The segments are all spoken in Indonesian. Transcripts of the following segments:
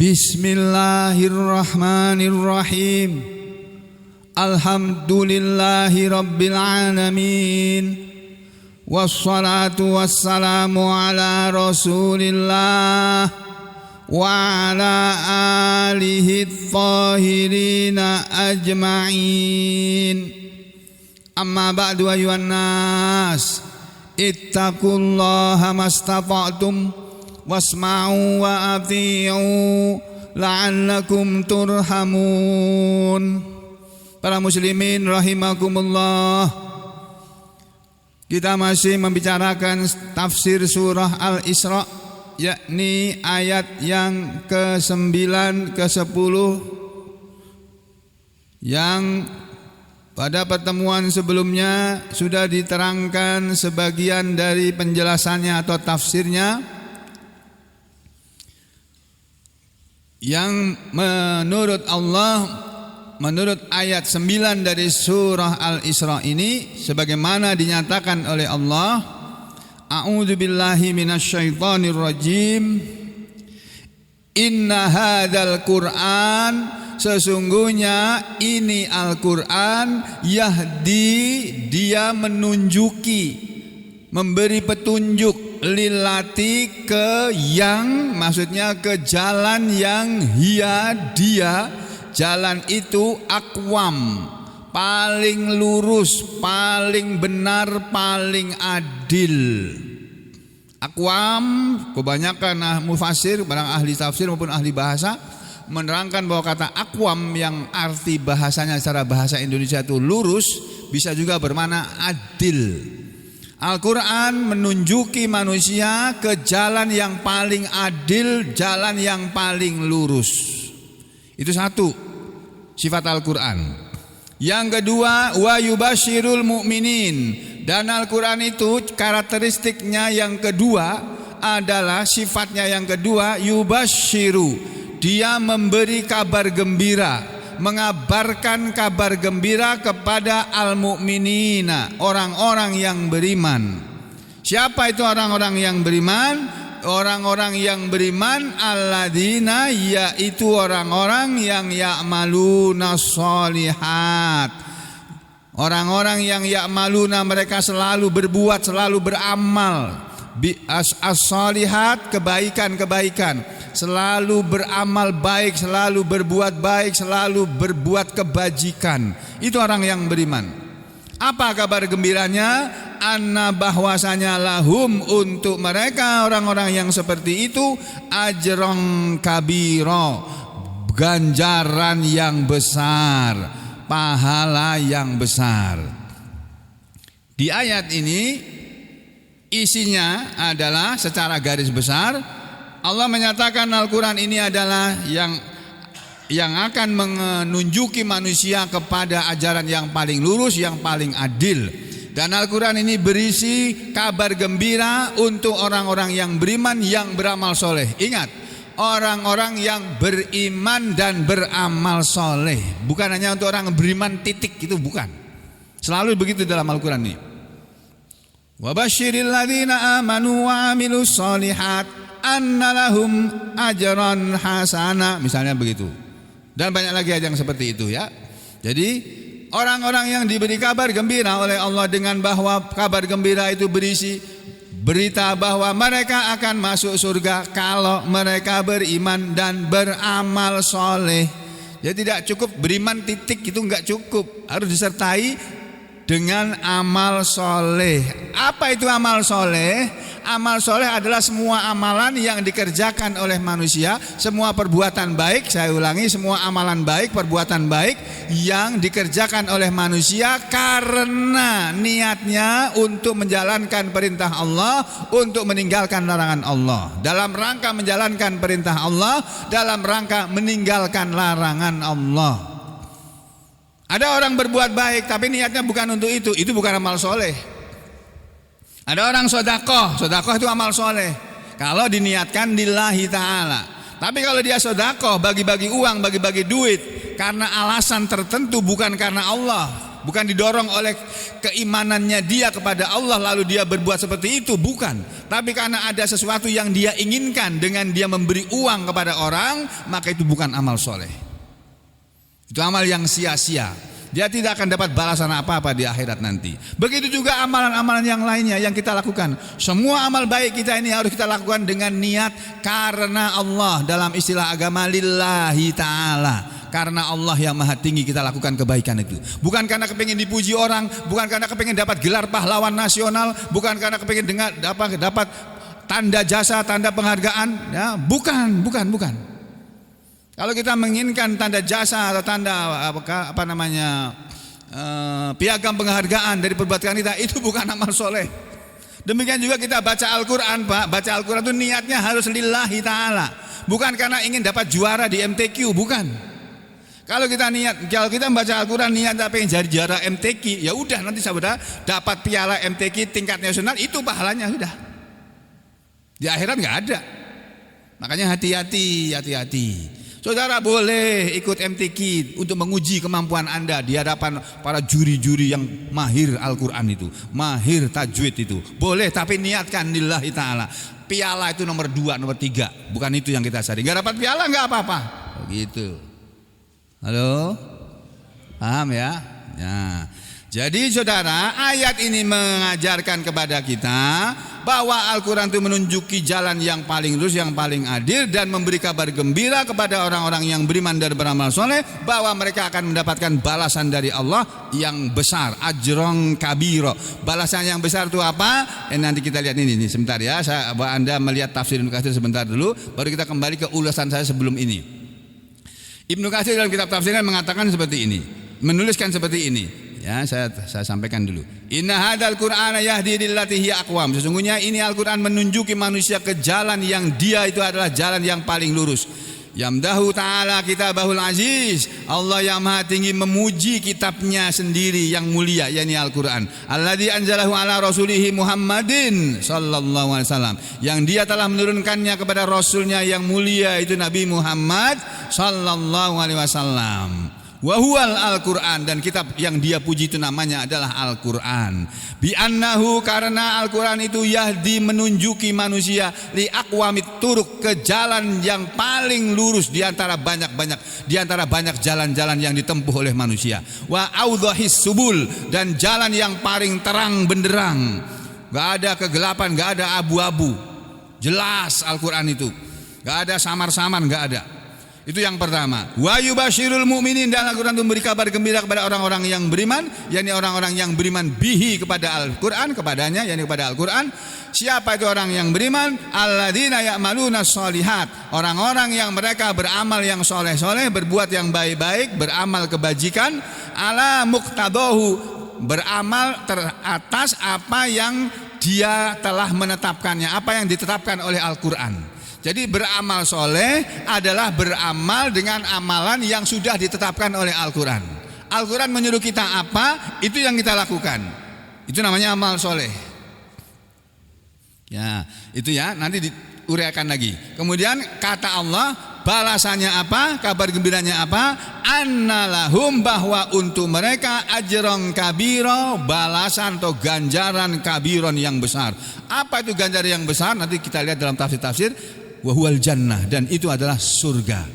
Bismillahirrahmanirrahim. Alhamdulillahi rabbil alamin. Wassalatu wassalamu ala rasulillah wa ala alihi thahirina ajma'in. Amma ba'du ayuhan nas, ittaqullaha mastata'tum wasma'u wa ati'u la'allakum turhamun. Para muslimin rahimakumullah, kita masih membicarakan tafsir surah Al-Isra, yakni ayat yang ke-9, ke-10, yang pada pertemuan sebelumnya sudah diterangkan sebagian dari penjelasannya atau tafsirnya, yang menurut Allah, menurut ayat 9 dari surah Al-Isra ini, sebagaimana dinyatakan oleh Allah, A'udzu billahi minasyaitonir rajim. Inna hadzal Qur'an, sesungguhnya ini Al-Qur'an, yahdi, dia menunjuki, memberi petunjuk, lilati, ke yang, maksudnya ke jalan yang dia, jalan itu akwam, paling lurus, paling benar, paling adil. Akwam, kebanyakan mufassir, barang ahli tafsir maupun ahli bahasa, menerangkan bahwa kata akwam yang arti bahasanya secara bahasa Indonesia itu lurus, bisa juga bermakna adil. Al-Quran menunjuki manusia ke jalan yang paling adil, jalan yang paling lurus. Itu satu sifat Al-Quran. Yang kedua, wa yubasyirul mu'minin. Dan Al-Quran itu karakteristiknya yang kedua adalah, sifatnya yang kedua, yubasyiru, dia memberi kabar gembira, mengabarkan kabar gembira kepada al-mu'minina, orang-orang yang beriman. Siapa itu orang-orang yang beriman? Orang-orang yang beriman alladzina, yaitu orang-orang yang ya'maluna sholihat. Orang-orang yang ya'maluna, mereka selalu berbuat, selalu beramal, as-sholihat, kebaikan-kebaikan, selalu beramal baik, selalu berbuat baik, selalu berbuat kebajikan. Itu orang yang beriman. Apa kabar gembiranya? Anna, bahwasanya lahum, untuk mereka orang-orang yang seperti itu, ajron kabiro, ganjaran yang besar, pahala yang besar. Di ayat ini isinya adalah, secara garis besar, Allah menyatakan Al-Quran ini adalah yang akan menunjuki manusia kepada ajaran yang paling lurus, yang paling adil. Dan Al-Quran ini berisi kabar gembira untuk orang-orang yang beriman, yang beramal soleh. Ingat, orang-orang yang beriman dan beramal soleh, bukan hanya untuk orang beriman titik, itu bukan. Selalu begitu dalam Al-Quran ini. Wa basyiril ladzina amanu wa amilus sholihat anna lahum ajran hasana, misalnya begitu. Dan banyak lagi yang seperti itu ya. Jadi orang-orang yang diberi kabar gembira oleh Allah dengan bahwa kabar gembira itu berisi berita bahwa mereka akan masuk surga kalau mereka beriman dan beramal soleh. Jadi tidak cukup beriman titik, itu enggak cukup, harus disertai dengan amal soleh. Apa itu amal soleh? Amal soleh adalah semua amalan yang dikerjakan oleh manusia, semua perbuatan baik, saya ulangi, semua amalan baik, perbuatan baik yang dikerjakan oleh manusia karena niatnya untuk menjalankan perintah Allah, untuk meninggalkan larangan Allah. Dalam rangka menjalankan perintah Allah, dalam rangka meninggalkan larangan Allah. Ada orang berbuat baik tapi niatnya bukan untuk itu bukan amal soleh. Ada orang sodakoh itu amal soleh kalau diniatkan lillahi ta'ala. Tapi kalau dia sodakoh, bagi-bagi uang, bagi-bagi duit karena alasan tertentu, bukan karena Allah, bukan didorong oleh keimanannya dia kepada Allah lalu dia berbuat seperti itu, bukan. Tapi karena ada sesuatu yang dia inginkan dengan dia memberi uang kepada orang, maka itu bukan amal soleh. Itu amal yang sia-sia. Dia tidak akan dapat balasan apa-apa di akhirat nanti. Begitu juga amalan-amalan yang lainnya yang kita lakukan. Semua amal baik kita ini harus kita lakukan dengan niat karena Allah. Dalam istilah agama, lillahi ta'ala. Karena Allah yang maha tinggi kita lakukan kebaikan itu. Bukan karena kepingin dipuji orang, bukan karena kepingin dapat gelar pahlawan nasional, bukan karena kepingin dapat tanda jasa, tanda penghargaan, ya, bukan. Kalau kita menginginkan tanda jasa atau tanda piagam penghargaan dari perbuatan kita, itu bukan amal soleh. Demikian juga kita baca Al-Quran, Pak. Baca Al-Quran itu niatnya harus lillahi ta'ala, bukan karena ingin dapat juara di MTQ, bukan. Kalau kita membaca Al-Quran niat pengen jadi juara MTQ, ya udah, nanti saudara dapat piala MTQ tingkat nasional, itu pahalanya sudah. Di akhirat nggak ada. Makanya hati-hati. Saudara boleh ikut MTQ untuk menguji kemampuan Anda di hadapan para juri-juri yang mahir Al-Quran itu, mahir tajwid itu. Boleh, tapi niatkan lillahi ta'ala. Piala itu nomor 2, nomor 3. Bukan itu yang kita cari. Gak dapat piala gak apa-apa. Begitu. Halo? Paham ya? Ya. Jadi saudara, ayat ini mengajarkan kepada kita bahwa Al-Quran itu menunjuki jalan yang paling lurus, yang paling adil, dan memberi kabar gembira kepada orang-orang yang beriman dan beramal soleh bahwa mereka akan mendapatkan balasan dari Allah yang besar, ajrong kabiro. Balasan yang besar itu apa? Nanti kita lihat ini sebentar ya. Anda melihat tafsir Ibnu Katsir sebentar dulu, baru kita kembali ke ulasan saya sebelum ini. Ibnu Katsir dalam kitab tafsirnya mengatakan seperti ini, menuliskan seperti ini. Ya, saya sampaikan dulu. Inna hadzal Qur'ana yahdi lillati hiya aqwam. Sesungguhnya ini Al-Qur'an menunjuki manusia ke jalan yang dia itu adalah jalan yang paling lurus. Yamdahu ta'ala kitabahul aziz. Allah yang maha tinggi memuji kitabnya sendiri yang mulia, yakni Al-Qur'an. Alladzi anzalahu ala rasulihi Muhammadin sallallahu alaihi wasallam. Yang dia telah menurunkannya kepada rasulnya yang mulia itu Nabi Muhammad sallallahu alaihi wasallam. Wahual Al-Quran, dan kitab yang dia puji itu namanya adalah Al-Quran. Bi'annahu, karena Al-Quran itu yahdi menunjuki manusia li aqwamit turuk, ke jalan yang paling lurus di antara banyak jalan-jalan yang ditempuh oleh manusia. Wa audhahis subul, dan jalan yang paling terang benderang. Gak ada kegelapan, gak ada abu-abu. Jelas Al-Quran itu. Gak ada samar-samar, gak ada. Itu yang pertama. Wa yubasyirul mu'minin, dan Al-Quran itu memberi kabar gembira kepada orang-orang yang beriman, yakni orang-orang yang beriman bihi, kepada Al-Quran, kepadanya, yakni kepada Al-Quran. Siapa itu orang yang beriman? Alladzina ya'maluna sholihat, orang-orang yang mereka beramal yang soleh-soleh, berbuat yang baik-baik, beramal kebajikan, ala muqtadahu, beramal teratas apa yang dia telah menetapkannya, apa yang ditetapkan oleh Al-Quran. Jadi beramal soleh adalah beramal dengan amalan yang sudah ditetapkan oleh Al-Quran. Al-Quran menyuruh kita apa, itu yang kita lakukan. Itu namanya amal soleh. Ya, itu ya, nanti diuraikan lagi. Kemudian kata Allah, balasannya apa, kabar gembiranya apa? Annalahum, bahwa untuk mereka ajrong kabiro, balasan atau ganjaran kabiron yang besar. Apa itu ganjaran yang besar? Nanti kita lihat dalam tafsir-tafsir. Wahual jannah, dan itu adalah surga.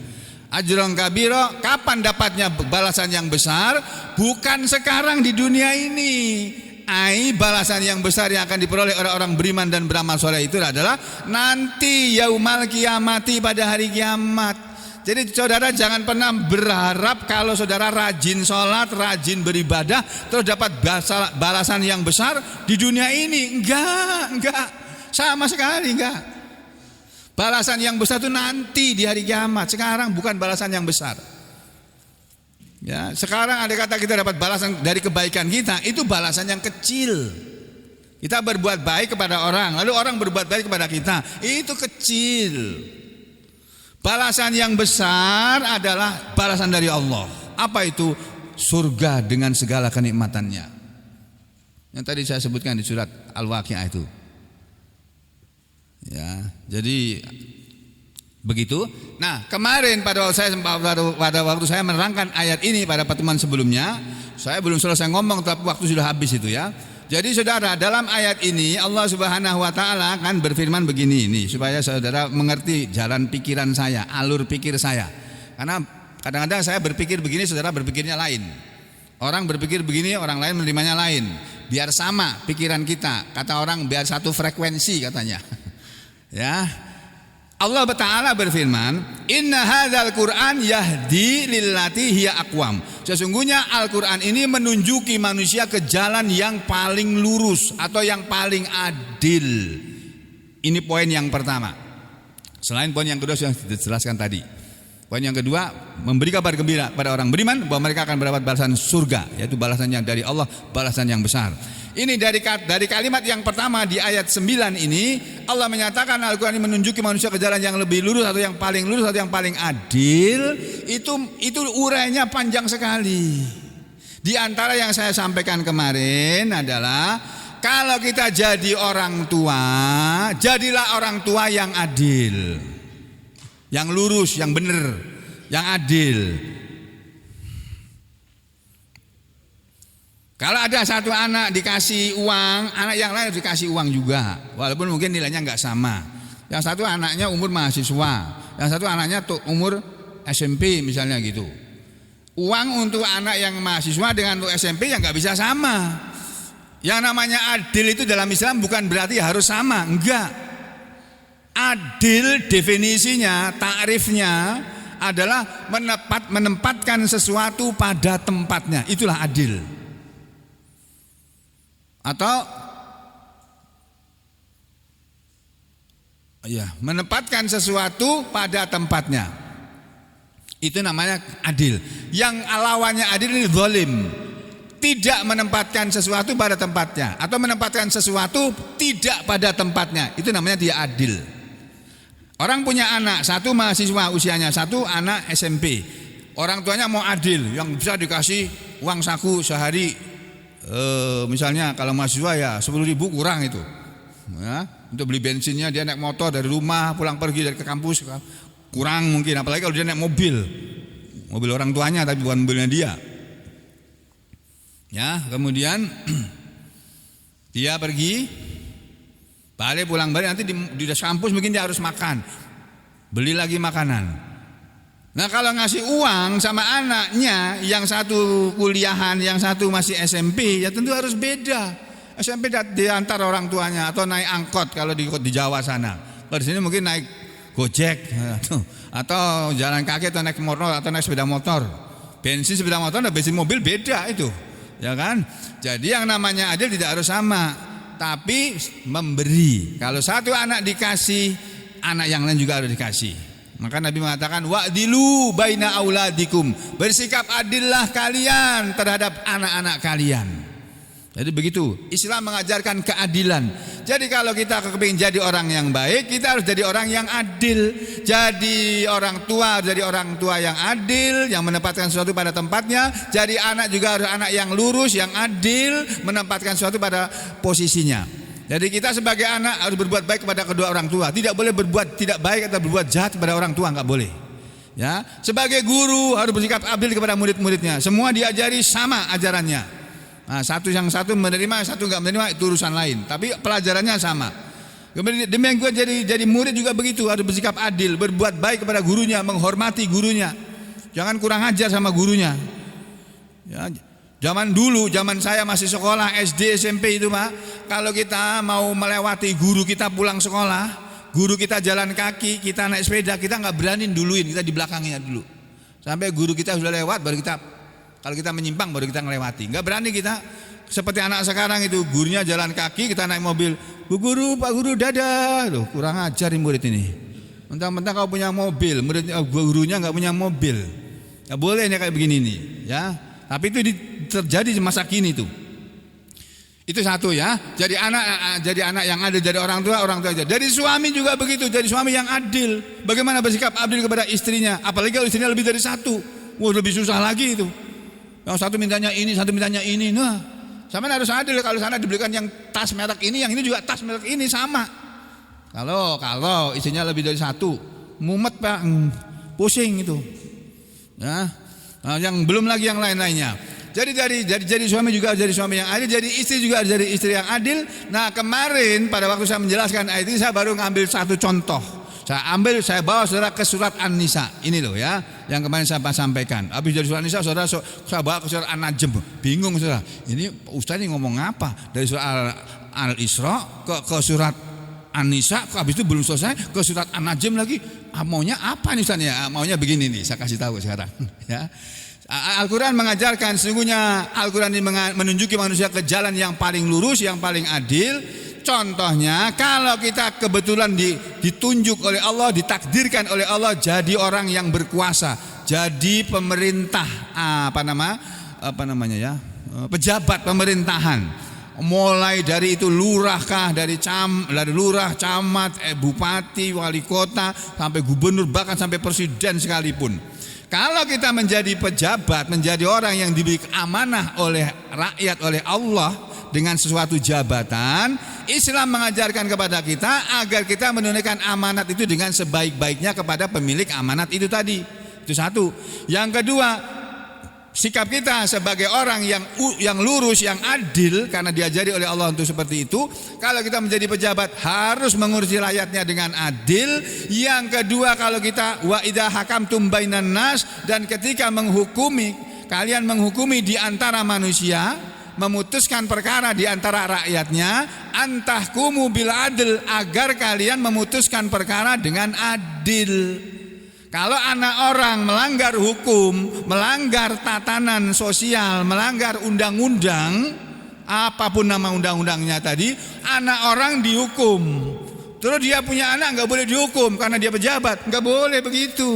Ajrong kabiro, kapan dapatnya balasan yang besar? Bukan sekarang di dunia ini. Balasan yang besar yang akan diperoleh orang-orang beriman dan beramal soleh itu adalah nanti yaumal kiamati, pada hari kiamat. Jadi saudara jangan pernah berharap kalau saudara rajin sholat, rajin beribadah, terus dapat balasan yang besar di dunia ini. Enggak, sama sekali enggak. Balasan yang besar itu nanti di hari kiamat. Sekarang bukan balasan yang besar. Ya, sekarang ada kata kita dapat balasan dari kebaikan kita, itu balasan yang kecil. Kita berbuat baik kepada orang, lalu orang berbuat baik kepada kita, itu kecil. Balasan yang besar adalah balasan dari Allah. Apa itu? Surga dengan segala kenikmatannya. Yang tadi saya sebutkan di surat Al-Waqiah itu. Ya, jadi Begitu. Nah, kemarin pada waktu saya menerangkan ayat ini pada pertemuan sebelumnya, saya belum selesai ngomong tapi waktu sudah habis itu ya. Jadi saudara, dalam ayat ini Allah Subhanahu wa taala kan berfirman begini ini supaya saudara mengerti jalan pikiran saya, alur pikir saya. Karena kadang-kadang saya berpikir begini, saudara berpikirnya lain. Orang berpikir begini, orang lain menerimanya lain. Biar sama pikiran kita, kata orang biar satu frekuensi katanya. Ya. Allah Ta'ala berfirman, "Inna hadzal Qur'an yahdi lillati hiya aqwam." Sesungguhnya Al-Qur'an ini menunjuki manusia ke jalan yang paling lurus atau yang paling adil. Ini poin yang pertama. Selain poin yang kedua yang sudah dijelaskan tadi. Poin yang kedua, memberi kabar gembira pada orang beriman bahwa mereka akan mendapat balasan surga, yaitu balasan yang dari Allah, balasan yang besar. Ini dari kalimat yang pertama di ayat 9 ini Allah menyatakan Al-Quran ini menunjuki manusia ke jalan yang lebih lurus atau yang paling lurus atau yang paling adil. Itu urainya panjang sekali. Di antara yang saya sampaikan kemarin adalah kalau kita jadi orang tua, jadilah orang tua yang adil, yang lurus, yang benar, yang adil. Kalau ada satu anak dikasih uang, anak yang lain dikasih uang juga, walaupun mungkin nilainya nggak sama. Yang satu anaknya umur mahasiswa, yang satu anaknya tuh umur SMP misalnya gitu. Uang untuk anak yang mahasiswa dengan untuk SMP yang nggak bisa sama. Yang namanya adil itu dalam Islam bukan berarti harus sama, enggak. Adil definisinya, takrifnya adalah menempatkan sesuatu pada tempatnya. Itulah adil. Atau menempatkan sesuatu pada tempatnya. Itu namanya adil. Yang lawannya adil ini zalim. Tidak menempatkan sesuatu pada tempatnya atau menempatkan sesuatu tidak pada tempatnya. Itu namanya dia adil. Orang punya anak, satu mahasiswa usianya, satu anak SMP. Orang tuanya mau adil, yang bisa dikasih uang saku sehari misalnya kalau mahasiswa ya 10.000 kurang itu ya, untuk beli bensinnya. Dia naik motor dari rumah pulang pergi dari ke kampus kurang mungkin, apalagi kalau dia naik mobil orang tuanya tapi bukan mobilnya dia ya. Kemudian dia pergi balik pulang balik, nanti di kampus mungkin dia harus makan, beli lagi makanan. Nah kalau ngasih uang sama anaknya, yang satu kuliahan, yang satu masih SMP, ya tentu harus beda. SMP diantar orang tuanya atau naik angkot kalau di Jawa sana. Kalau di sini mungkin naik Gojek atau jalan kaki atau naik motor atau naik sepeda motor. Bensin sepeda motor dan bensin mobil beda itu, ya kan? Jadi yang namanya adil tidak harus sama, tapi memberi. Kalau satu anak dikasih, anak yang lain juga harus dikasih. Maka Nabi mengatakan wa'dilu baina auladikum, bersikap adillah kalian terhadap anak-anak kalian. Jadi begitu Islam mengajarkan keadilan. Jadi kalau kita kepingin jadi orang yang baik, kita harus jadi orang yang adil. Jadi orang tua yang adil, yang menempatkan sesuatu pada tempatnya. Jadi anak juga harus anak yang lurus, yang adil, menempatkan sesuatu pada posisinya. Jadi kita sebagai anak harus berbuat baik kepada kedua orang tua. Tidak boleh berbuat tidak baik atau berbuat jahat kepada orang tua, enggak boleh. Ya, sebagai guru harus bersikap adil kepada murid-muridnya. Semua diajari sama ajarannya. Nah, yang satu menerima, satu enggak menerima, itu urusan lain. Tapi pelajarannya sama. Kemudian demikian juga jadi murid juga begitu, harus bersikap adil, berbuat baik kepada gurunya, menghormati gurunya. Jangan kurang ajar sama gurunya. Ya, zaman dulu, zaman saya masih sekolah SD SMP itu Pak, kalau kita mau melewati guru kita pulang sekolah, guru kita jalan kaki, kita naik sepeda, kita nggak berani duluin, kita di belakangnya dulu. Sampai guru kita sudah lewat, baru kita, kalau kita menyimpang baru kita ngelewati. Nggak berani kita seperti anak sekarang itu, gurunya jalan kaki, kita naik mobil. Bu guru, Pak guru, dadah. Loh, kurang ajar nih murid ini. Mentang-mentang kau punya mobil, gurunya nggak punya mobil. Nggak boleh nih kayak begini nih, ya. Tapi itu terjadi di masa kini tuh. Itu satu ya. Jadi anak yang adil, jadi orang tua aja. Jadi suami juga begitu, jadi suami yang adil. Bagaimana bersikap adil kepada istrinya? Apalagi kalau istrinya lebih dari satu. Wah, lebih susah lagi itu. Yang satu mintanya ini, satu mintanya ini. Nah, sama harus adil. Kalau sana dibelikan yang tas merek ini, yang ini juga tas merek ini sama. Kalau istrinya lebih dari satu, mumet Pak, pusing itu. Ya. Nah, yang belum lagi yang lain-lainnya. Jadi suami juga jadi suami yang adil, jadi istri juga jadi istri yang adil. Nah, kemarin pada waktu saya menjelaskan ayat ini saya baru ngambil satu contoh. Saya bawa saudara ke surat An-Nisa. Ini loh ya, yang kemarin saya sampaikan. Habis dari surat An-Nisa saudara saya bawa ke surat An-Najm. Bingung saudara. Ini Ustaz ini ngomong apa? Dari surat Al-Isra ke surat An-Nisa, habis itu belum selesai ke surat An-Najm lagi. Maunya apa nih Ustaz ya? Maunya begini nih, saya kasih tahu sekarang ya. Al-Quran mengajarkan, sesungguhnya Al-Quran ini menunjuki manusia ke jalan yang paling lurus, yang paling adil. Contohnya kalau kita kebetulan ditunjuk oleh Allah, ditakdirkan oleh Allah jadi orang yang berkuasa, jadi pemerintah, pejabat pemerintahan. Mulai dari itu lurah, camat, bupati, wali kota, sampai gubernur, bahkan sampai presiden sekalipun. Kalau kita menjadi pejabat, menjadi orang yang diberi amanah oleh rakyat, oleh Allah dengan sesuatu jabatan, Islam mengajarkan kepada kita agar kita menunaikan amanat itu dengan sebaik-baiknya kepada pemilik amanat itu tadi. Itu satu. Yang kedua, sikap kita sebagai orang yang lurus, yang adil, karena diajari oleh Allah untuk seperti itu. Kalau kita menjadi pejabat harus mengurusi rakyatnya dengan adil. Yang kedua, kalau kita wa idza hakamtum bainan nas, dan ketika kalian menghukumi di antara manusia, memutuskan perkara di antara rakyatnya, antahkumu bil adil, agar kalian memutuskan perkara dengan adil. Kalau anak orang melanggar hukum, melanggar tatanan sosial, melanggar undang-undang, apapun nama undang-undangnya tadi, anak orang dihukum. Terus dia punya anak nggak boleh dihukum karena dia pejabat, nggak boleh begitu.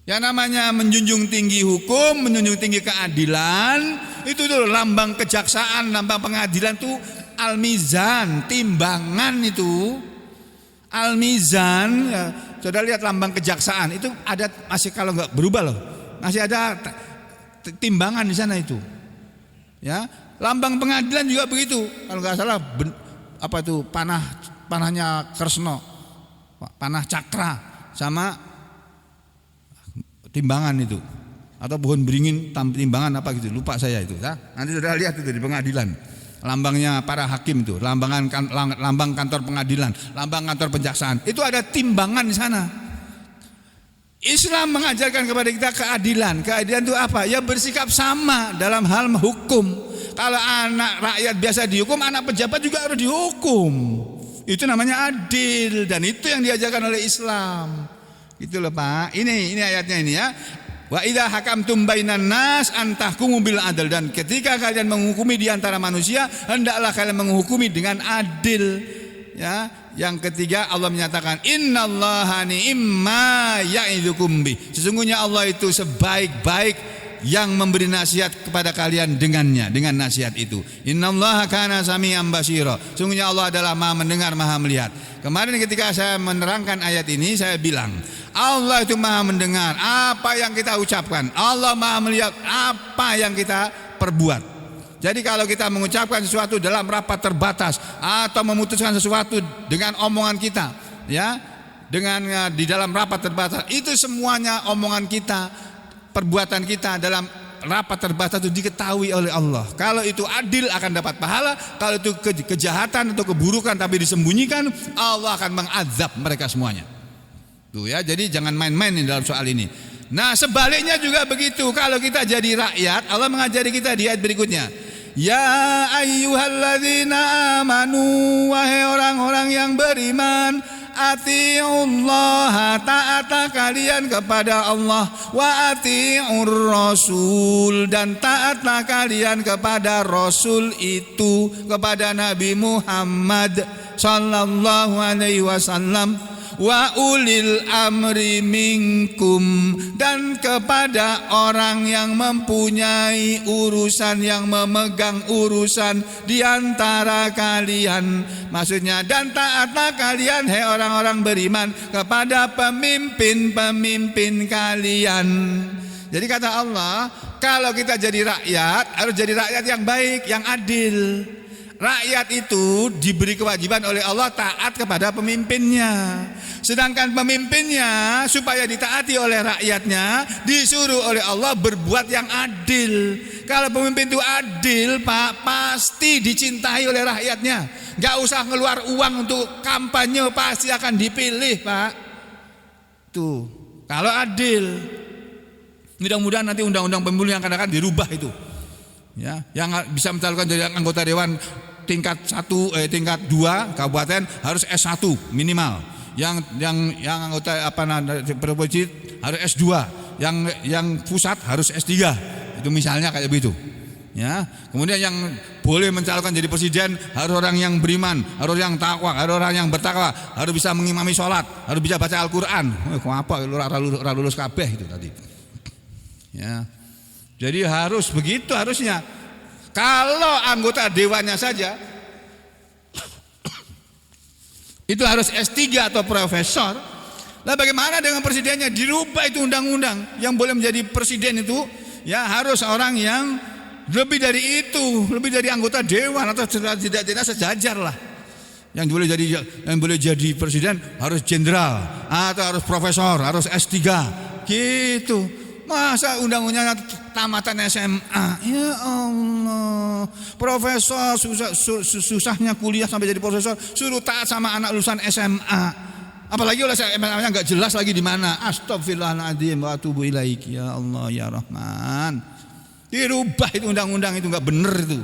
Yang namanya menjunjung tinggi hukum, menjunjung tinggi keadilan, itu tuh lambang kejaksaan, lambang pengadilan tuh al-mizan, timbangan itu. Al-mizan, ya, saudara lihat lambang kejaksaan itu ada, masih kalau nggak berubah loh, masih ada timbangan di sana itu. Ya, lambang pengadilan juga begitu. Kalau nggak salah panahnya Kresno, panah cakra sama timbangan itu, atau pohon beringin timbangan apa gitu, lupa saya itu. Ya. Nanti saudara lihat itu di pengadilan. Lambangnya para hakim itu, lambang kantor pengadilan, lambang kantor penjaksaan. Itu ada timbangan di sana. Islam mengajarkan kepada kita keadilan. Keadilan itu apa? Ya bersikap sama dalam hal hukum. Kalau anak rakyat biasa dihukum, anak pejabat juga harus dihukum. Itu namanya adil, dan itu yang diajarkan oleh Islam. Gitu loh Pak. Ini ayatnya ini ya. Wa idza hakamtum bainan nas antahkumu bil adl, dan ketika kalian menghukumi di antara manusia, hendaklah kalian menghukumi dengan adil. Ya, yang ketiga Allah menyatakan innallaha ni'ma ya'idukum bi. Sesungguhnya Allah itu sebaik-baik yang memberi nasihat kepada kalian dengannya, dengan nasihat itu. Innallaha kana sami'an basira. Sesungguhnya Allah adalah Maha mendengar, Maha melihat. Kemarin ketika saya menerangkan ayat ini, saya bilang Allah itu Maha mendengar apa yang kita ucapkan. Allah Maha melihat apa yang kita perbuat. Jadi kalau kita mengucapkan sesuatu dalam rapat terbatas atau memutuskan sesuatu dengan omongan kita, ya, dengan di dalam rapat terbatas, itu semuanya omongan kita, perbuatan kita dalam rapat terbatas itu diketahui oleh Allah. Kalau itu adil akan dapat pahala. Kalau itu kejahatan atau keburukan tapi disembunyikan, Allah akan mengazab mereka semuanya. Tuh ya, jadi jangan main-main dalam soal ini. Nah, sebaliknya juga begitu. Kalau kita jadi rakyat, Allah mengajari kita di ayat berikutnya. Ya ayyuhalladzina amanu, wahai orang-orang yang beriman, atiullaha, taatlah kalian kepada Allah, wa atiur rasul, dan taatlah kalian kepada Rasul itu, kepada Nabi Muhammad sallallahu alaihi wasallam, wa ulil amri minkum, dan kepada orang yang mempunyai urusan, yang memegang urusan di antara kalian. Maksudnya, dan taatlah kalian hai orang-orang beriman kepada pemimpin-pemimpin kalian. Jadi kata Allah, kalau kita jadi rakyat, harus jadi rakyat yang baik, yang adil. Rakyat itu diberi kewajiban oleh Allah taat kepada pemimpinnya. Sedangkan pemimpinnya supaya ditaati oleh rakyatnya disuruh oleh Allah berbuat yang adil. Kalau pemimpin itu adil, Pak, pasti dicintai oleh rakyatnya. Gak usah ngeluar uang untuk kampanye, pasti akan dipilih, Pak. Tuh, kalau adil. Mudah-mudahan nanti undang-undang pemilu yang akan dirubah itu. Ya, yang bisa mencalonkan jadi anggota dewan tingkat 2 kabupaten harus S1 minimal. Yang anggota provinsi harus S2, yang pusat harus S3. Itu misalnya kayak begitu. Ya, kemudian yang boleh mencalonkan jadi presiden harus orang yang beriman, harus yang takwa, harus orang yang bertakwa, harus bisa mengimami sholat, harus bisa baca Al-Qur'an. Apa lulus kabeh itu tadi. Ya. Jadi harus begitu harusnya. Kalau anggota dewannya saja itu harus S3 atau profesor. Lah bagaimana dengan presidennya? Dirubah itu undang-undang. Yang boleh menjadi presiden itu ya harus orang yang lebih dari itu, lebih dari anggota dewan atau tidak sejajar lah. Yang boleh jadi presiden harus jenderal atau harus profesor, harus S3 gitu. Masa undang-undangnya tamatan SMA? Ya Allah, profesor susahnya kuliah sampai jadi profesor, suruh taat sama anak lulusan SMA. Apalagi oleh SMA-nya nggak jelas lagi di mana. Astagfirullahaladzim wa atubu ilaik. Ya Allah ya Rahman. Dirubah itu undang-undang itu nggak bener itu.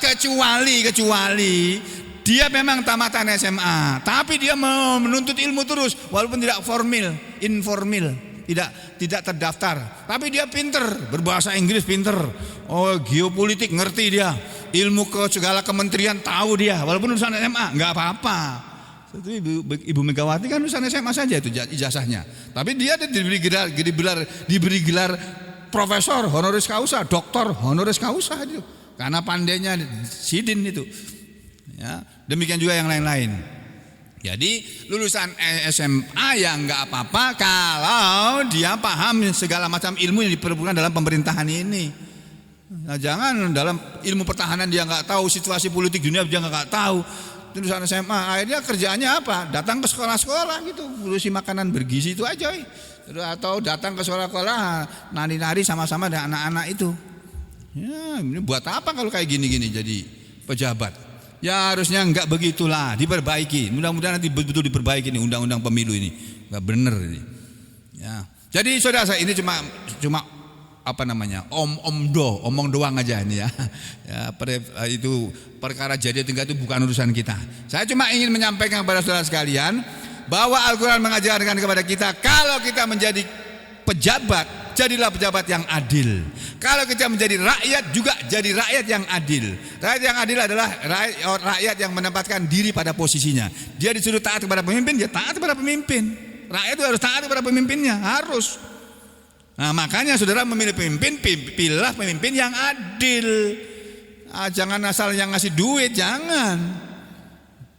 Kecuali dia memang tamatan SMA, tapi dia menuntut ilmu terus, walaupun tidak informal. Tidak terdaftar, tapi dia pinter, berbahasa Inggris pinter, geopolitik ngerti dia, ilmu ke segala kementerian tahu dia, walaupun lulusan SMA nggak apa-apa. Itu Ibu Megawati kan lulusan SMA saja itu ijazahnya, tapi dia diberi gelar profesor honoris causa, doktor honoris causa itu, karena pandainya sidin itu. Ya, demikian juga yang lain-lain. Jadi lulusan SMA ya nggak apa-apa kalau dia paham segala macam ilmu yang diperlukan dalam pemerintahan ini. Nah, jangan dalam ilmu pertahanan dia nggak tahu, situasi politik dunia dia nggak tahu. Lulusan SMA akhirnya kerjaannya apa? Datang ke sekolah-sekolah gitu, ngurusi makanan bergizi itu aja. Atau datang ke sekolah-sekolah nari-nari sama-sama dengan anak-anak itu. Ya, ini buat apa kalau kayak gini-gini jadi pejabat? Ya harusnya enggak begitulah, diperbaiki. Mudah-mudahan nanti betul-betul diperbaiki ini undang-undang pemilu ini. Enggak benar ini. Ya. Jadi saudara saya ini cuma omong doang aja ini ya. Itu perkara jadi tinggal itu bukan urusan kita. Saya cuma ingin menyampaikan kepada saudara sekalian bahwa Al-Qur'an mengajarkan kepada kita kalau kita menjadi pejabat, jadilah pejabat yang adil. Kalau kita menjadi rakyat juga jadi rakyat yang adil. Rakyat yang adil adalah rakyat yang menempatkan diri pada posisinya. Dia disuruh taat kepada pemimpin, dia taat kepada pemimpin. Rakyat itu harus taat kepada pemimpinnya, harus. Nah, makanya saudara memilih pemimpin, pilihlah pemimpin yang adil. Jangan asal yang ngasih duit, jangan.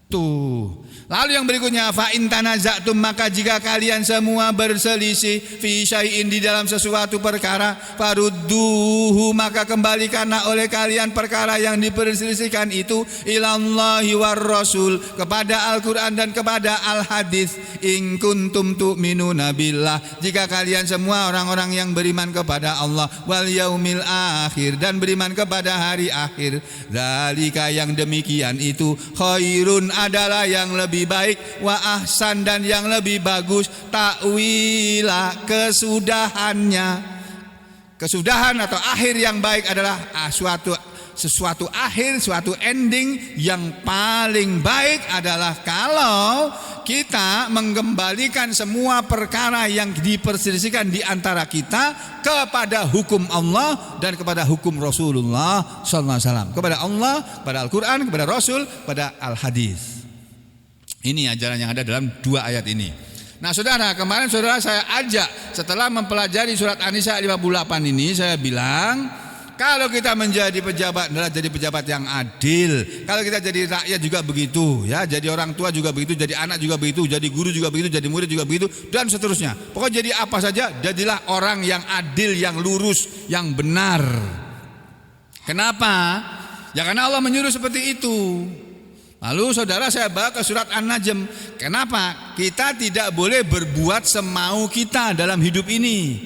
Tuh. Lalu yang berikutnya, fa in tanaza'tum, maka jika kalian semua berselisih fi syai'in, di dalam sesuatu perkara, farudduhu, maka kembalikanlah oleh kalian perkara yang diperselisihkan itu ilallahi war rasul, kepada Al-Qur'an dan kepada Al-Hadis, in kuntum tu'minuna billah, jika kalian semua orang-orang yang beriman kepada Allah, wal yaumil akhir, dan beriman kepada hari akhir. Zalika, yang demikian itu, khairun, adalah yang lebih baik, wa ahsan, dan yang lebih bagus, takwila, kesudahannya. Kesudahan atau akhir yang baik adalah sesuatu akhir, suatu ending yang paling baik adalah kalau kita mengembalikan semua perkara yang diperselisihkan di antara kita kepada hukum Allah dan kepada hukum Rasulullah SAW, kepada Allah, kepada Al-Quran, kepada Rasul, kepada Al-Hadis. Ini ajaran yang ada dalam 2 ayat ini. Nah saudara, kemarin saudara saya ajak setelah mempelajari surat An-Nisa 58 ini, saya bilang kalau kita menjadi pejabat adalah jadi pejabat yang adil. Kalau kita jadi rakyat juga begitu, ya, jadi orang tua juga begitu, jadi anak juga begitu, jadi guru juga begitu, jadi murid juga begitu, dan seterusnya. Pokoknya jadi apa saja, jadilah orang yang adil, yang lurus, yang benar. Kenapa? Ya karena Allah menyuruh seperti itu. Lalu saudara, saya bawa ke surat An-Najm. Kenapa? Kita tidak boleh berbuat semau kita dalam hidup ini.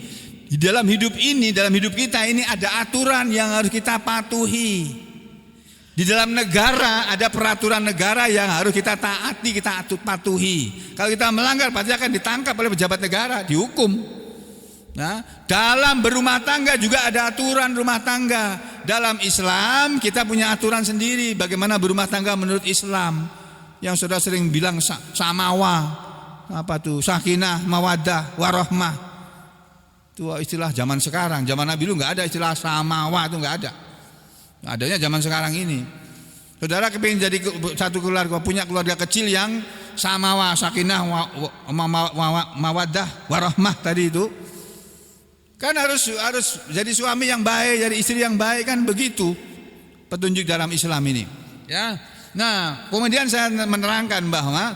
Di dalam hidup ini, dalam hidup kita ini ada aturan yang harus kita patuhi. Di dalam negara ada peraturan negara yang harus kita taati, kita patuhi. Kalau kita melanggar pasti akan ditangkap oleh pejabat negara, dihukum. Nah, dalam berumah tangga juga ada aturan rumah tangga. Dalam Islam kita punya aturan sendiri bagaimana berumah tangga menurut Islam. Yang sudah sering bilang samawa, apa tuh, sakinah, mawaddah, warahmah. Itu istilah zaman sekarang. Zaman Nabi dulu nggak ada istilah samawa, itu nggak ada. Adanya zaman sekarang ini. Saudara kepingin jadi satu keluarga, punya keluarga kecil yang samawa, sakinah, mawaddah, warahmah tadi itu. Kan harus jadi suami yang baik, jadi istri yang baik, kan begitu petunjuk dalam Islam ini. Ya. Nah, kemudian saya menerangkan bahwa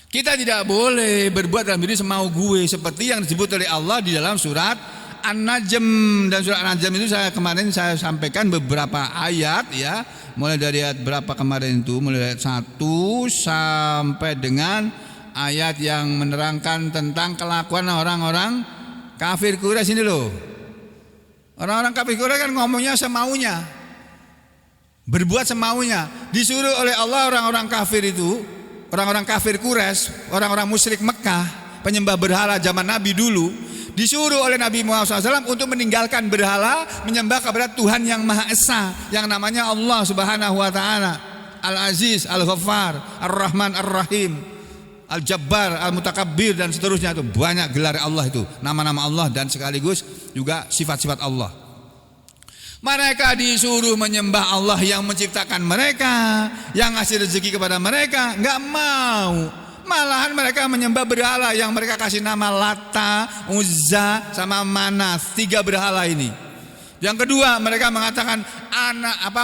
kita tidak boleh berbuat dalam diri semau gue seperti yang disebut oleh Allah di dalam surat An-Najm. Dan surat An-Najm itu kemarin saya sampaikan beberapa ayat, ya. Mulai dari ayat berapa kemarin itu? Mulai dari ayat 1 sampai dengan ayat yang menerangkan tentang kelakuan orang-orang kafir Quraisy ini loh. Orang-orang kafir Quraisy kan ngomongnya semaunya, berbuat semaunya. Disuruh oleh Allah orang-orang kafir itu, orang-orang kafir Quraisy, orang-orang musyrik Mekah, penyembah berhala zaman Nabi dulu, disuruh oleh Nabi Muhammad SAW untuk meninggalkan berhala, menyembah kepada Tuhan yang Maha Esa, yang namanya Allah Subhanahu Wa Taala, Al-Aziz, Al-Ghaffar, Ar-Rahman, Ar-Rahim, Al-Jabbar, Al-Mutakabbir, dan seterusnya. Itu banyak gelar Allah, itu nama-nama Allah dan sekaligus juga sifat-sifat Allah. Mereka disuruh menyembah Allah yang menciptakan mereka, yang ngasih rezeki kepada mereka, enggak mau. Malahan mereka menyembah berhala yang mereka kasih nama Lata, Uzza, sama Manas, 3 berhala ini. Yang kedua, mereka mengatakan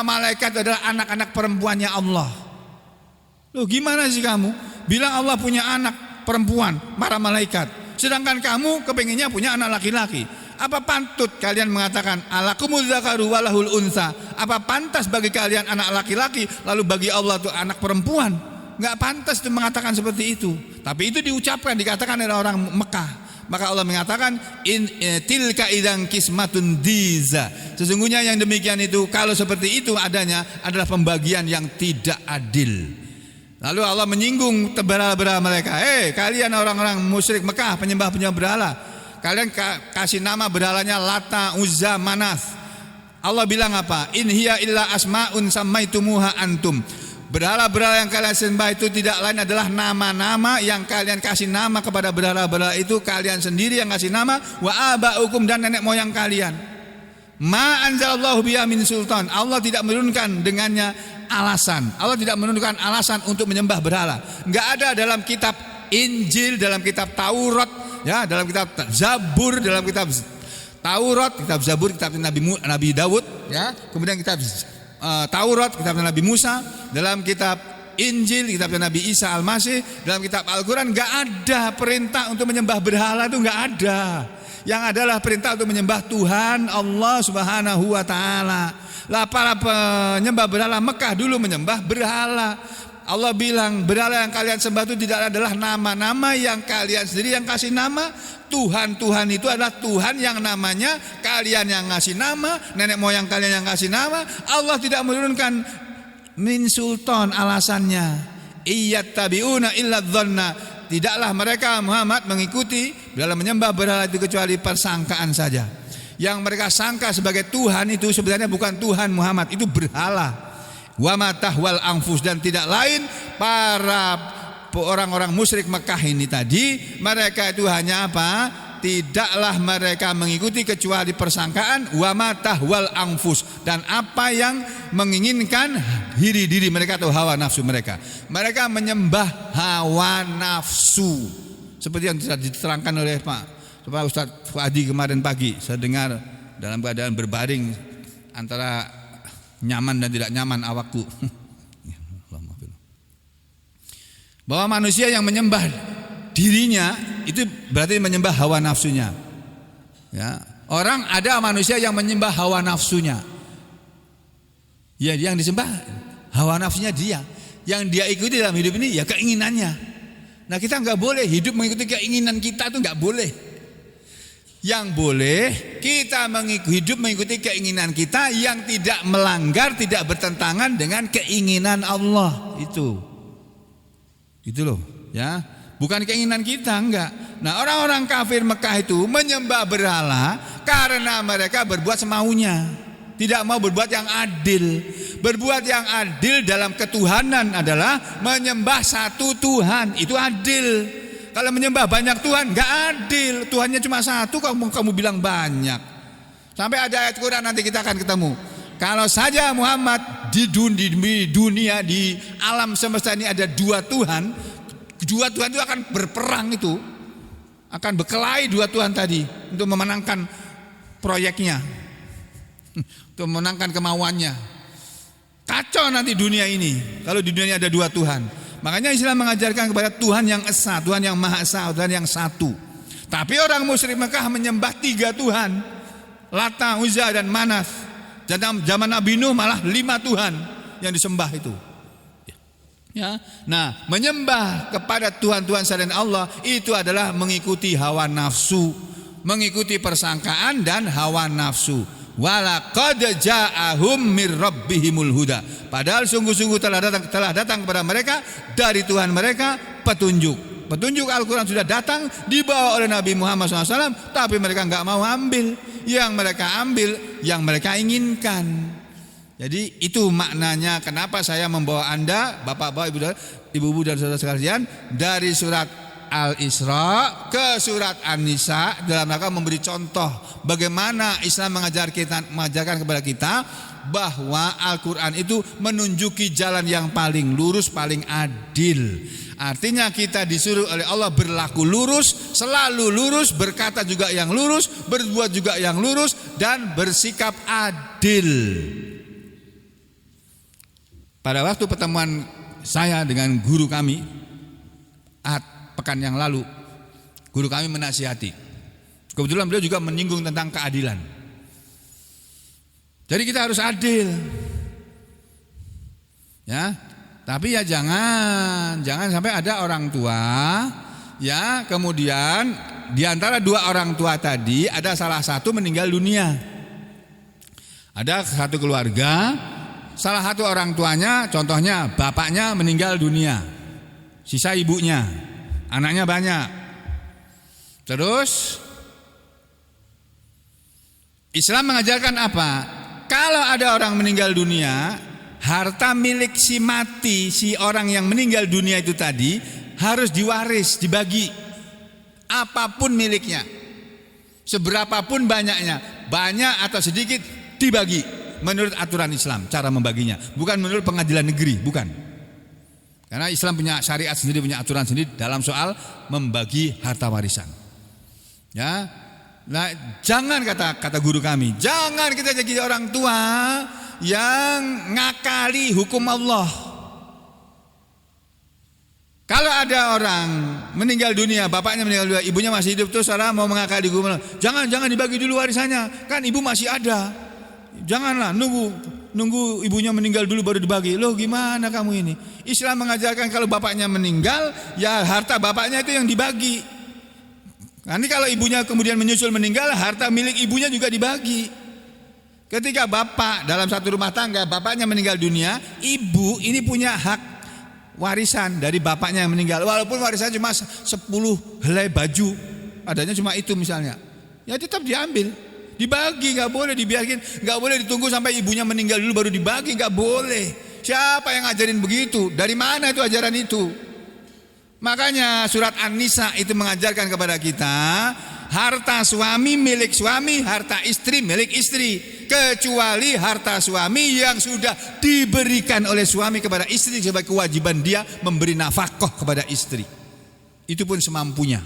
malaikat adalah anak-anak perempuannya Allah. Loh, gimana sih kamu? Bilang Allah punya anak perempuan, para malaikat. Sedangkan kamu kepenginnya punya anak laki-laki. Apa pantut kalian mengatakan alakumul dzakaru walahul unsa? Apa pantas bagi kalian anak laki-laki, lalu bagi Allah itu anak perempuan? Enggak pantas itu mengatakan seperti itu. Tapi itu diucapkan, dikatakan oleh orang Mekah. Maka Allah mengatakan tilka idang kismatun diza. Sesungguhnya yang demikian itu, kalau seperti itu adanya, adalah pembagian yang tidak adil. Lalu Allah menyinggung berhala-berhala mereka. Kalian orang-orang musyrik Mekah, penyembah-penyembah berhala, kalian kasih nama berhalanya Lata, Uzza, Manas. Allah bilang apa? In hiya illa asma'un sammaitumuha antum. Berhala-berhala yang kalian sembah itu tidak lain adalah nama-nama yang kalian kasih nama kepada berhala-berhala itu, kalian sendiri yang kasih nama, wa aba'ukum, dan nenek moyang kalian. Ma anzalallahu biha min sultan. Allah tidak menurunkan dengannya alasan. Allah tidak menunjukkan alasan untuk menyembah berhala. Enggak ada dalam kitab Injil, dalam kitab Taurat, ya, dalam kitab Zabur, dalam kitab Taurat, kitab Zabur, kitab Nabi Daud, ya. Kemudian kitab Taurat, kitab Nabi Musa, dalam kitab Injil, kitab Nabi Isa Al-Masih, dalam kitab Al-Quran enggak ada perintah untuk menyembah berhala, itu enggak ada. Yang adalah perintah untuk menyembah Tuhan Allah Subhanahu Wa Taala. Lah para penyembah berhala Mekah dulu menyembah berhala. Allah bilang berhala yang kalian sembah itu tidak adalah nama-nama yang kalian sendiri yang kasih nama. Tuhan-Tuhan itu adalah Tuhan yang namanya kalian yang ngasih nama, nenek moyang kalian yang kasih nama. Allah tidak menurunkan min sultan alasannya. Iyattabi'una illa dhanna. Tidaklah mereka Muhammad mengikuti dalam menyembah berhala itu kecuali persangkaan saja. Yang mereka sangka sebagai Tuhan itu sebenarnya bukan Tuhan Muhammad, itu berhala. Wa matahwal anfus, dan tidak lain para orang-orang musyrik Mekah ini tadi, mereka itu hanya apa? Tidaklah mereka mengikuti kecuali persangkaan, wa matahwal anfus, dan apa yang menginginkan diri mereka atau hawa nafsu mereka. Mereka menyembah hawa nafsu. Seperti yang sudah diterangkan oleh Pak Ustaz Fuadi kemarin pagi, saya dengar dalam keadaan berbaring antara nyaman dan tidak nyaman awakku. Bahwa manusia yang menyembah dirinya itu berarti menyembah hawa nafsunya. Ya, ada manusia yang menyembah hawa nafsunya. Ya, yang disembah hawa nafsunya dia. Yang dia ikuti dalam hidup ini ya keinginannya. Nah, kita nggak boleh hidup mengikuti keinginan kita, itu nggak boleh. Yang boleh kita hidup mengikuti keinginan kita yang tidak melanggar, tidak bertentangan dengan keinginan Allah. Itu loh, ya. Bukan keinginan kita, enggak. Nah, orang-orang kafir Mekah itu menyembah berhala karena mereka berbuat semaunya. Tidak mau berbuat yang adil. Berbuat yang adil dalam ketuhanan adalah menyembah satu Tuhan. Itu adil. Kalau menyembah banyak Tuhan, enggak adil. Tuhannya cuma satu, kamu bilang banyak. Sampai ada ayat Quran nanti kita akan ketemu. Kalau saja Muhammad di dunia, di alam semesta ini ada dua Tuhan itu akan berperang, itu akan berkelahi dua Tuhan tadi untuk memenangkan proyeknya, untuk memenangkan kemauannya. Kacau nanti dunia ini kalau di dunia ini ada dua Tuhan. Makanya Islam mengajarkan kepada Tuhan yang esa, Tuhan yang maha esa, Tuhan yang satu. Tapi orang musyrik Mekah menyembah tiga Tuhan, Lata, Uzza dan Manaf. Dan zaman Nabi Nuh malah 5 Tuhan yang disembah itu. Ya. Nah, menyembah kepada Tuhan-Tuhan selain Allah itu adalah mengikuti hawa nafsu, mengikuti persangkaan dan hawa nafsu. Walaqad ja'ahum mir rabbihimul huda. Padahal sungguh-sungguh telah datang kepada mereka dari Tuhan mereka petunjuk. Petunjuk Al-Quran sudah datang dibawa oleh Nabi Muhammad SAW, tapi mereka enggak mau ambil. Yang mereka ambil yang mereka inginkan. Jadi itu maknanya kenapa saya membawa Anda, Bapak-bapak, Ibu-ibu dan saudara sekalian, dari surat Al-Isra ke surat An-Nisa dalam rangka memberi contoh bagaimana Islam mengajarkan kepada kita bahwa Al-Quran itu menunjuki jalan yang paling lurus, paling adil. Artinya kita disuruh oleh Allah berlaku lurus, selalu lurus, berkata juga yang lurus, berbuat juga yang lurus, dan bersikap adil. Pada waktu pertemuan saya dengan guru kami pekan yang lalu, guru kami menasihati. Kebetulan beliau juga menyinggung tentang keadilan. Jadi kita harus adil, ya. Tapi ya jangan sampai ada orang tua, ya, kemudian di antara dua orang tua tadi ada salah satu meninggal dunia. Ada satu keluarga, salah satu orang tuanya, contohnya bapaknya meninggal dunia, sisa ibunya, anaknya banyak. Terus Islam mengajarkan apa? Kalau ada orang meninggal dunia, harta milik si mati, si orang yang meninggal dunia itu tadi harus diwaris, dibagi. Apapun miliknya, seberapapun banyaknya, banyak atau sedikit dibagi menurut aturan Islam, cara membaginya. Bukan menurut pengadilan negeri, bukan. Karena Islam punya syariat sendiri, punya aturan sendiri dalam soal membagi harta warisan. Ya, nah, jangan kata guru kami, jangan kita jadi orang tua yang ngakali hukum Allah. Kalau ada orang meninggal dunia, bapaknya meninggal dunia, ibunya masih hidup, terus orang mau mengakali hukum Allah, jangan dibagi dulu warisannya, kan ibu masih ada. Janganlah nunggu ibunya meninggal dulu baru dibagi. Loh, gimana kamu ini? Islam mengajarkan kalau bapaknya meninggal, ya harta bapaknya itu yang dibagi. Nanti kalau ibunya kemudian menyusul meninggal, harta milik ibunya juga dibagi. Ketika bapak dalam satu rumah tangga, bapaknya meninggal dunia, ibu ini punya hak warisan dari bapaknya yang meninggal. Walaupun warisannya cuma 10 helai baju, adanya cuma itu misalnya, ya tetap diambil, dibagi, nggak boleh dibiarkan, nggak boleh ditunggu sampai ibunya meninggal dulu baru dibagi, nggak boleh. Siapa yang ngajarin begitu? Dari mana itu ajaran itu? Makanya surat An-Nisa itu mengajarkan kepada kita, harta suami milik suami, harta istri milik istri, kecuali harta suami yang sudah diberikan oleh suami kepada istri sebagai kewajiban dia memberi nafkah kepada istri. Itu pun semampunya.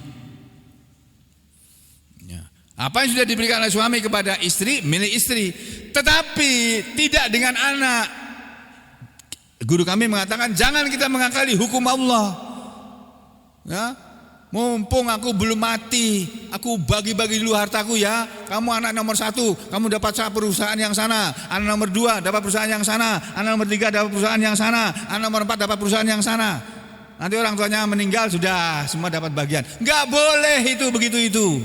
Apa yang sudah diberikan oleh suami kepada istri milik istri, tetapi tidak dengan anak. Guru kami mengatakan jangan kita mengakali hukum Allah. Ya, Mumpung aku belum mati, aku bagi-bagi dulu hartaku ya. Kamu anak nomor 1, kamu dapat perusahaan yang sana. Anak nomor 2 dapat perusahaan yang sana. Anak nomor 3 dapat perusahaan yang sana. Anak nomor 4 dapat perusahaan yang sana. Nanti orang tuanya meninggal, sudah semua dapat bagian. Gak boleh itu begitu itu.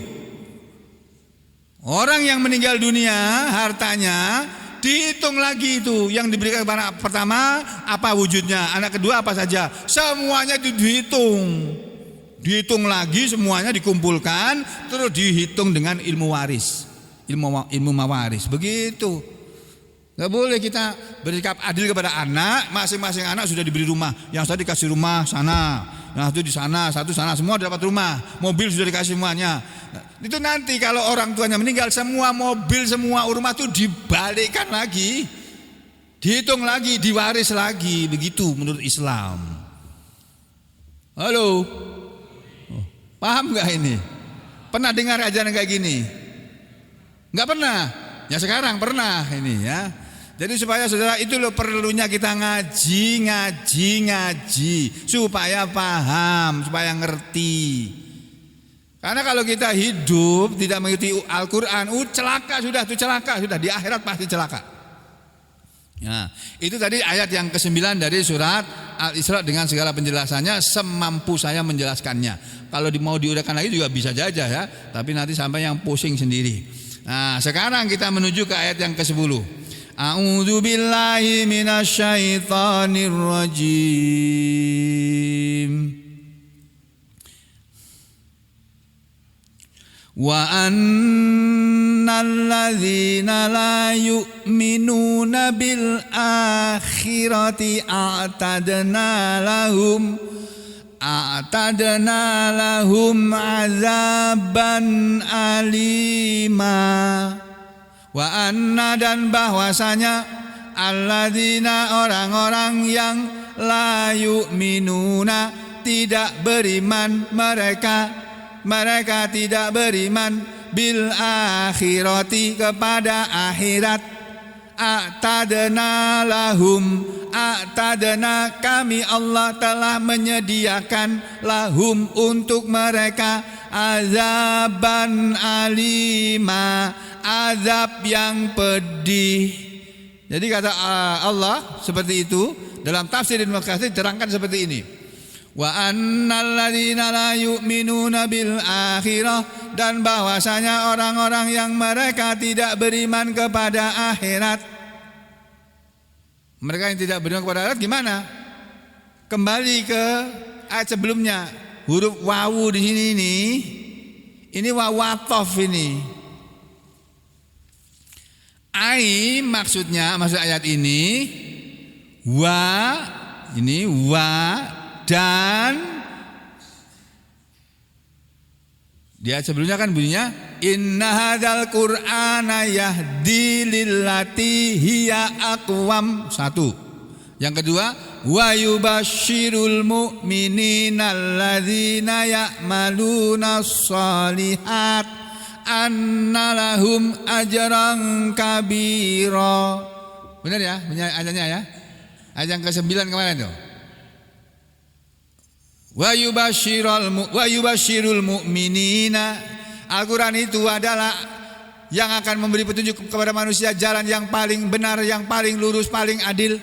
Orang yang meninggal dunia hartanya dihitung lagi itu. Yang diberikan kepada anak pertama apa wujudnya, anak kedua apa saja. Semuanya dihitung. Dihitung lagi, semuanya dikumpulkan, terus dihitung dengan ilmu waris, ilmu mawaris. Begitu. Gak boleh kita bersikap adil kepada anak. Masing-masing anak sudah diberi rumah. Yang satu dikasih rumah sana, yang satu di sana, satu sana, semua dapat rumah. Mobil sudah dikasih semuanya. Itu nanti kalau orang tuanya meninggal, semua mobil, semua rumah itu dibalikkan lagi, dihitung lagi, diwaris lagi. Begitu menurut Islam. Halo, paham gak ini? Pernah dengar ajaran kayak gini? Gak pernah? Ya sekarang pernah ini ya. Jadi supaya saudara itu loh perlunya kita ngaji supaya paham, supaya ngerti. Karena kalau kita hidup tidak mengikuti Al-Quran, celaka sudah di akhirat pasti celaka. Nah, itu tadi ayat yang ke-9 dari surat Al-Isra dengan segala penjelasannya, semampu saya menjelaskannya. Kalau mau diuraikan lagi juga bisa saja ya, tapi nanti sampai yang pusing sendiri. Nah, sekarang kita menuju ke ayat yang ke-10. A'udzu billahi minasyaitonir rajim. Wa annal ladzina la yu'minuna bil akhirati a'tadna lahum azaban alima. Wa anna, dan bahwasanya alladzina, orang-orang yang la yu'minuna, tidak beriman mereka tidak beriman bil akhirati, kepada akhirat. A'tadna kami Allah telah menyediakan lahum untuk mereka azaban alima, azab yang pedih. Jadi kata Allah seperti itu. Dalam tafsir Ibnu Katsir diterangkan seperti ini. Wa annal ladzina la yu'minuna bil akhirah, dan bahwasanya orang-orang yang mereka tidak beriman kepada akhirat. Mereka yang tidak beriman kepada akhirat gimana? Kembali ke ayat sebelumnya. Huruf wawu di sini ini wawu athof ini. Maksud ayat ini wa dan di ayat sebelumnya kan bunyinya inna hadzal qur'ana yahdi lillati hiya aqwam. Satu. Yang kedua, wa yubasyirul mu'minina alladzina ya'maluna shalihat anna lahum ajran kabira. Benar ya? Ayatnya ya? Ayat yang ke-9 kemarin tuh. Wa yubasyirul mu'minina. Al-Quran itu adalah yang akan memberi petunjuk kepada manusia jalan yang paling benar, yang paling lurus, paling adil.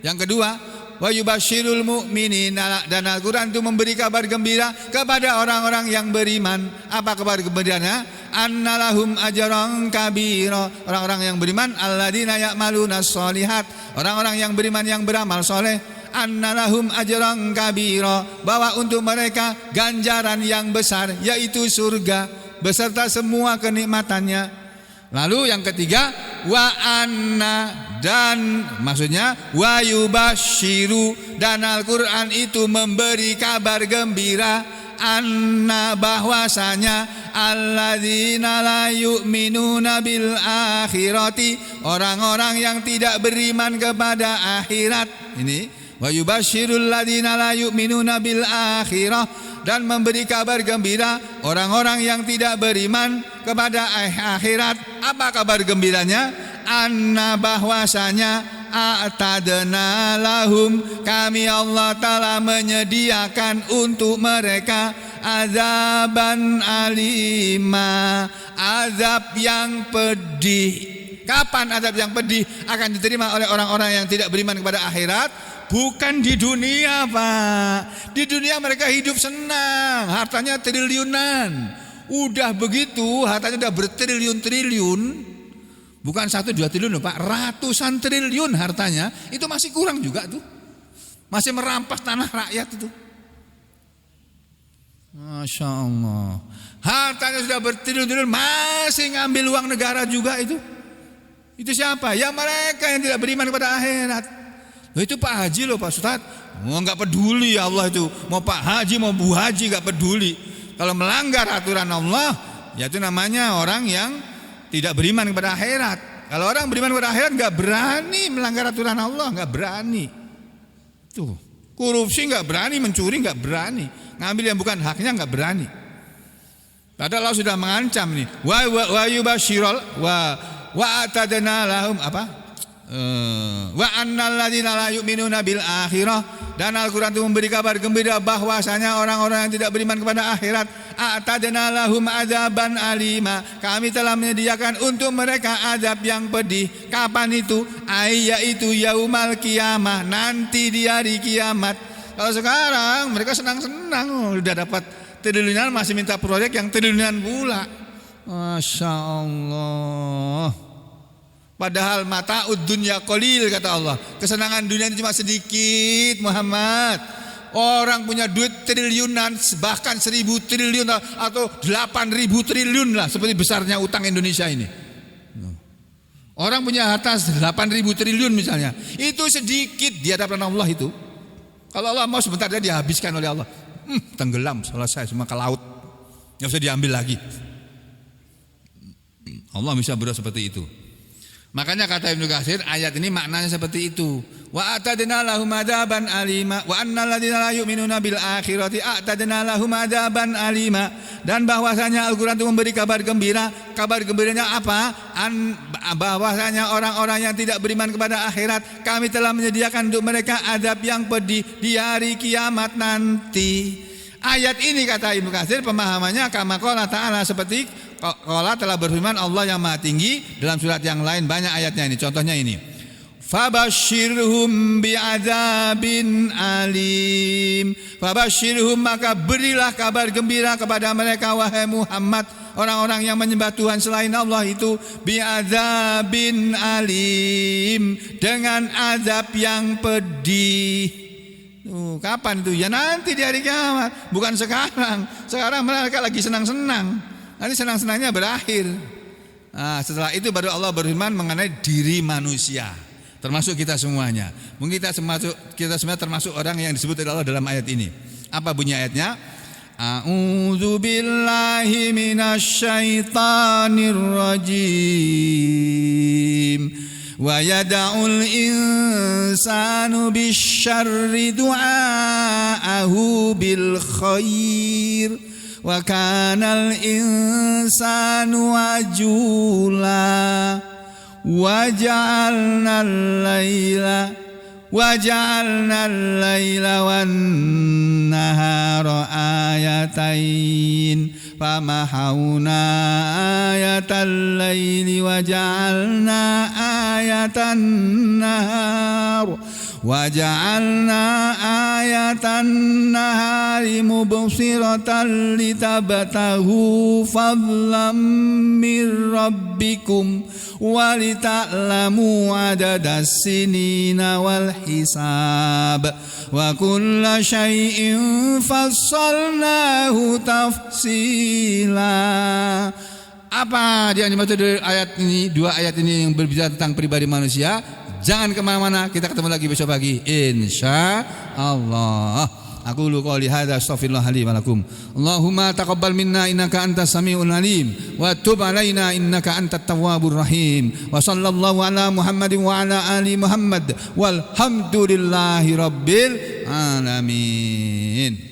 Yang kedua, wa yubasyirul mu'minina, dan Al-Quran itu memberi kabar gembira kepada orang-orang yang beriman. Apa kabar gembiranya? Annalahum ajran kabira. Orang-orang yang beriman, alladzina ya'maluna sholihat, orang-orang yang beriman yang beramal soleh. Annalahum ajran kabira, bahwa untuk mereka ganjaran yang besar, yaitu surga beserta semua kenikmatannya. Lalu yang ketiga, wa anna, dan maksudnya wa yubasyiru, dan Al-Quran itu memberi kabar gembira, anna, bahwasanya alladzina la yu'minuna bil akhirati, orang-orang yang tidak beriman kepada akhirat. Ini wa yubasyirul ladzina la yu'minuna bil akhirah, dan memberi kabar gembira orang-orang yang tidak beriman kepada akhirat. Apa kabar gembiranya? Anna, bahwasanya a'tadna lahum, kami Allah telah menyediakan untuk mereka azaban alima, azab yang pedih. Kapan azab yang pedih akan diterima oleh orang-orang yang tidak beriman kepada akhirat? Bukan di dunia, Pak. Di dunia mereka hidup senang, hartanya triliunan. Udah begitu, hartanya udah bertriliun-triliun. Bukan 1-2 triliun Pak, ratusan triliun hartanya. Itu masih kurang juga tuh. Masih merampas tanah rakyat itu. Masya Allah. Hartanya sudah bertriliun-triliun, masih ngambil uang negara juga itu. Itu siapa? Ya mereka yang tidak beriman kepada akhirat. Loh, itu Pak Haji loh Pak Ustadz. Nggak peduli Allah itu. Mau Pak Haji mau Bu Haji nggak peduli. Kalau melanggar aturan Allah, ya itu namanya orang yang tidak beriman kepada akhirat. Kalau orang beriman kepada akhirat nggak berani melanggar aturan Allah, nggak berani. Tuh, korupsi nggak berani, mencuri nggak berani, ngambil yang bukan haknya nggak berani. Padahal Allah sudah mengancam nih. Wa yubashirul wa atadna lahum apa? Wa annal ladzina la yu'minuna bil akhirah, dan Al-Qur'an itu memberi kabar gembira bahwasanya orang-orang yang tidak beriman kepada akhirat, a'tadna lahum adzaban alima, kami telah menyediakan untuk mereka azab yang pedih. Kapan itu? Yaitu yaumal qiyamah, nanti di hari kiamat. Kalau sekarang mereka senang-senang udah dapat triliunan, masih minta proyek yang triliunan pula. Masya Allah. Padahal mata'ud dunya qalil, kata Allah. Kesenangan dunia ini cuma sedikit, Muhammad. Orang punya duit triliunan, bahkan 1000 triliun atau 8000 triliun lah, seperti besarnya utang Indonesia ini. Orang punya harta 8000 triliun misalnya, itu sedikit di hadapan Allah itu. Kalau Allah mau sebentar dia dihabiskan oleh Allah. Tenggelam, selesai semua ke laut. Nggak usah diambil lagi. Allah bisa berbuat seperti itu. Makanya kata Ibnu Katsir, ayat ini maknanya seperti itu. Wa atadna lahum adzaban alima wa annal ladzina la yu'minuna bil akhirati a'tadna lahum adzaban alima, dan bahwasanya Al-Qur'an itu memberi kabar gembira. Kabar gembiranya apa? Bahwasanya orang-orang yang tidak beriman kepada akhirat, kami telah menyediakan untuk mereka azab yang pedih di hari kiamat nanti. Ayat ini kata Ibnu Katsir pemahamannya kama qala ta'ala, seperti Allah telah berfirman, Allah yang maha tinggi dalam surat yang lain, banyak ayatnya ini. Contohnya ini, fabashirhum bi'adzabin alim. Fabashirhum, maka berilah kabar gembira kepada mereka wahai Muhammad, orang-orang yang menyembah Tuhan selain Allah itu, bi'adzabin alim, dengan azab yang pedih. Kapan itu? Ya nanti di hari kiamat, bukan sekarang. Sekarang mereka lagi senang-senang. Nanti senang-senangnya berakhir. Nah, setelah itu baru Allah berfirman mengenai diri manusia, termasuk kita semuanya. Mungkin kita semua termasuk orang yang disebut oleh Allah dalam ayat ini. Apa bunyi ayatnya? A'udzu billahi minasyaitonir rajim. Wa yada'ul insanu bisyarri du'aahu bil khair. Wa kanal insanu ajula. Wa ja'alna al-laila wan nahara ayatain famahawna ayatal laili wa ja'alna ayatan nahar وجعلنا آية النهار مبصرة لتبتغوا فضلا من ربكم ولتعلموا عدد السنين والحساب وكل شيء فصلناه تفصيلا. Apa dia dimaksud dari ayat ini? Dua ayat ini yang berbicara tentang pribadi manusia. Jangan kemana-mana, kita ketemu lagi besok pagi insya Allah. Aku lu qouli hadza astaghfirullah li wa lakum. Allahumma taqabbal minna innaka antas samiul alim wa tub alaina innaka antat tawwabur rahim. Wa sallallahu ala Muhammadin wa ala ali Muhammad walhamdulillahi rabbil alamin.